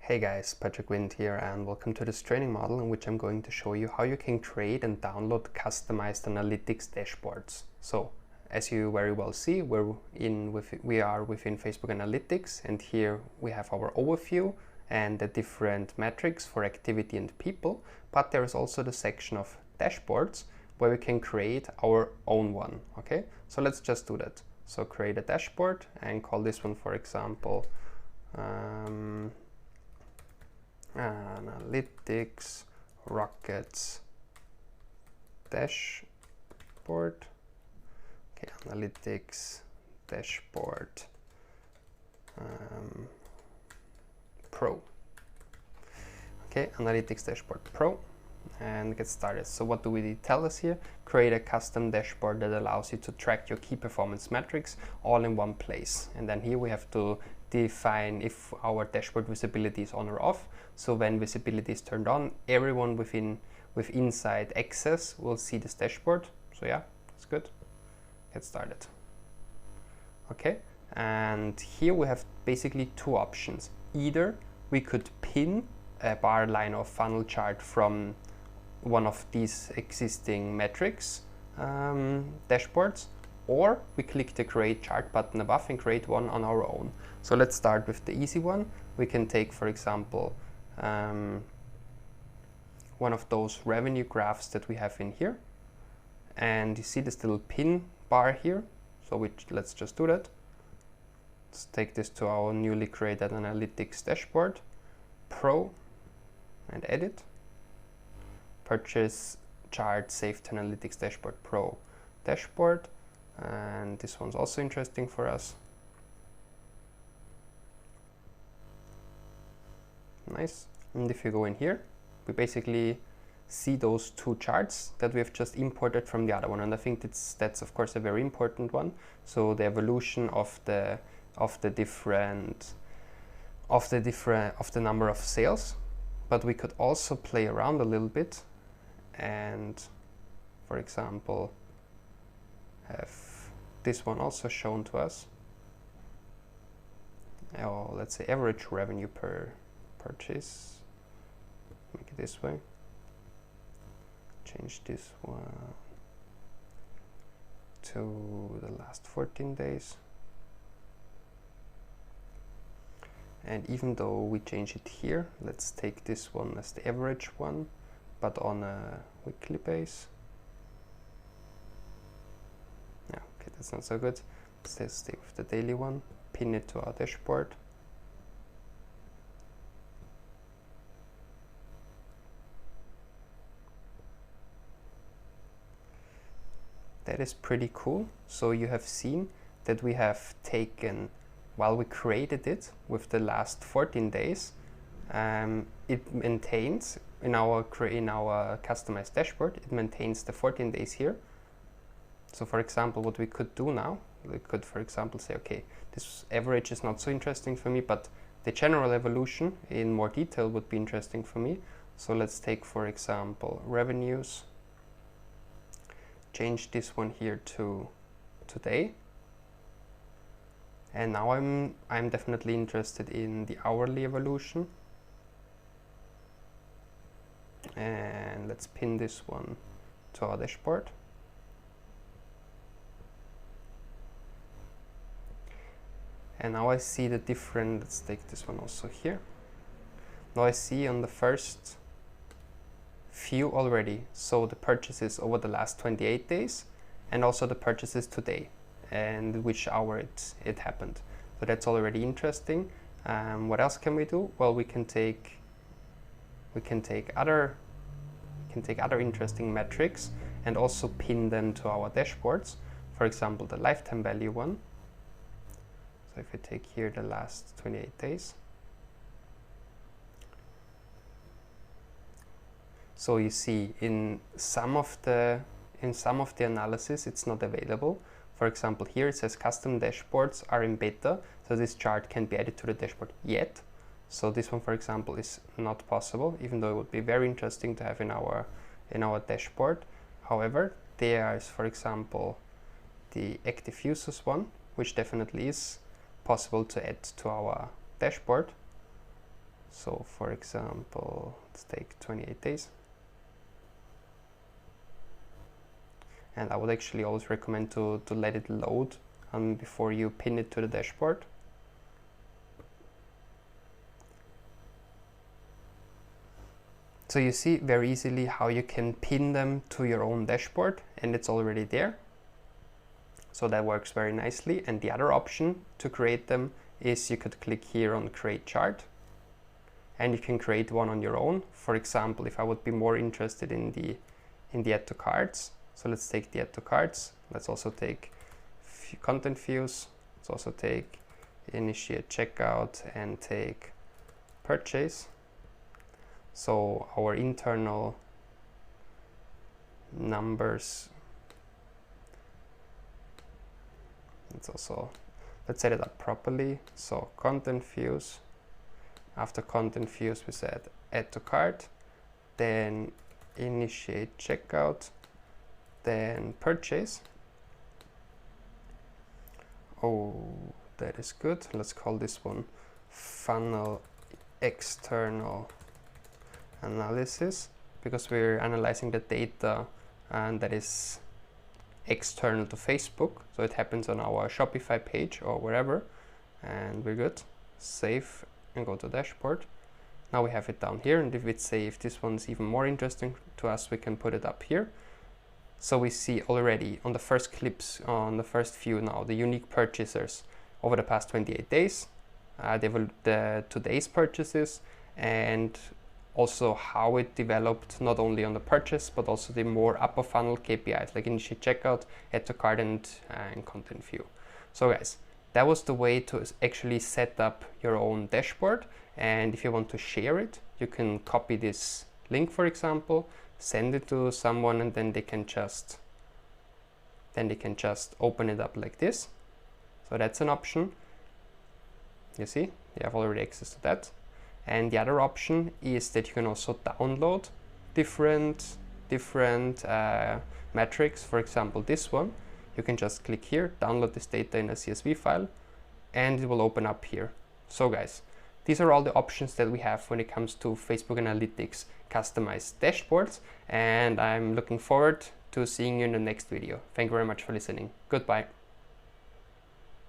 Hey guys, Patrick Wind here and welcome to this training model in which I'm going to show you how you can create and download customized analytics dashboards. So, as you very well see, we are within Facebook Analytics, and here we have our overview and the different metrics for activity and people, but there is also the section of dashboards where we can create our own one. Okay, so let's just do that. So create a dashboard and call this one, for example, Analytics Rockets Dashboard. Okay, Analytics Dashboard Pro. Okay, Analytics Dashboard Pro, and get started. So what do we tell us here? Create a custom dashboard that allows you to track your key performance metrics all in one place. And then here we have to define if our dashboard visibility is on or off. So when visibility is turned on, everyone with inside access will see this dashboard. So yeah, that's good. Get started. Okay, and here we have basically two options. Either we could pin a bar, line, or funnel chart from one of these existing metrics dashboards, or we click the create chart button above and create one on our own. So let's start with the easy one. We can take, for example, one of those revenue graphs that we have in here, and you see this little pin bar here. So let's just do that. Let's take this to our newly created Analytics Dashboard Pro and edit. Purchase chart saved to Analytics Dashboard Pro dashboard, and this one's also interesting for us. Nice. And if you go in here, we basically see those two charts that we have just imported from the other one, and I think that's of course a very important one. So the evolution of the number of sales, but we could also play around a little bit and, for example, have this one also shown to us. Or let's say average revenue per purchase. Make it this way. Change this one to the last 14 days. And even though we change it here, let's take this one as the average one, but on a weekly base. Yeah, okay, that's not so good. Let's stay with the daily one, pin it to our dashboard. That is pretty cool. So you have seen that we have taken, while we created it with the last 14 days, it maintains in our customized dashboard, it maintains the 14 days here. So for example, what we could do now, we could for example say, okay, this average is not so interesting for me, but the general evolution in more detail would be interesting for me. So let's take, for example, revenues, change this one here to today. And now I'm definitely interested in the hourly evolution. And let's pin this one to our dashboard. And now I see the different, let's take this one also here. Now I see on the first few already, so the purchases over the last 28 days and also the purchases today and which hour it happened. So that's already interesting. What else can we do? Well, we can take other interesting metrics and also pin them to our dashboards. For example, the lifetime value one. So if we take here the last 28 days. So you see in some of the analysis it's not available. For example, here it says custom dashboards are in beta, so this chart can't be added to the dashboard yet. So this one, for example, is not possible, even though it would be very interesting to have in our dashboard. However, there is, for example, the active users one, which definitely is possible to add to our dashboard. So for example, let's take 28 days. And I would actually always recommend to let it load before you pin it to the dashboard. So you see very easily how you can pin them to your own dashboard, and it's already there. So that works very nicely. And the other option to create them is you could click here on create chart, and you can create one on your own. For example, if I would be more interested in the add to cards, so let's take the add to cards. Let's also take content views. Let's also take initiate checkout and take purchase. So our internal numbers, let's set it up properly. So content views, after content views we said add to cart, then initiate checkout, then purchase. Oh, that is good. Let's call this one funnel external analysis, because we're analyzing the data and that is external to Facebook, so it happens on our Shopify page or wherever, and we're good. Save and go to dashboard. Now we have it down here, and if it's if this one's even more interesting to us, we can put it up here. So we see already on the first clips, on the first view now, the unique purchasers over the past 28 days, the today's purchases, and also how it developed not only on the purchase but also the more upper funnel KPIs like initiate checkout, add to cart, and content view. So guys, that was the way to actually set up your own dashboard. And if you want to share it, you can copy this link, for example, send it to someone, and then they can just open it up like this. So that's an option. You see, you have already access to that. And the other option is that you can also download different metrics. For example, this one, you can just click here, download this data in a CSV file, and it will open up here. So guys, these are all the options that we have when it comes to Facebook Analytics customized dashboards, and I'm looking forward to seeing you in the next video. Thank you very much for listening. Goodbye.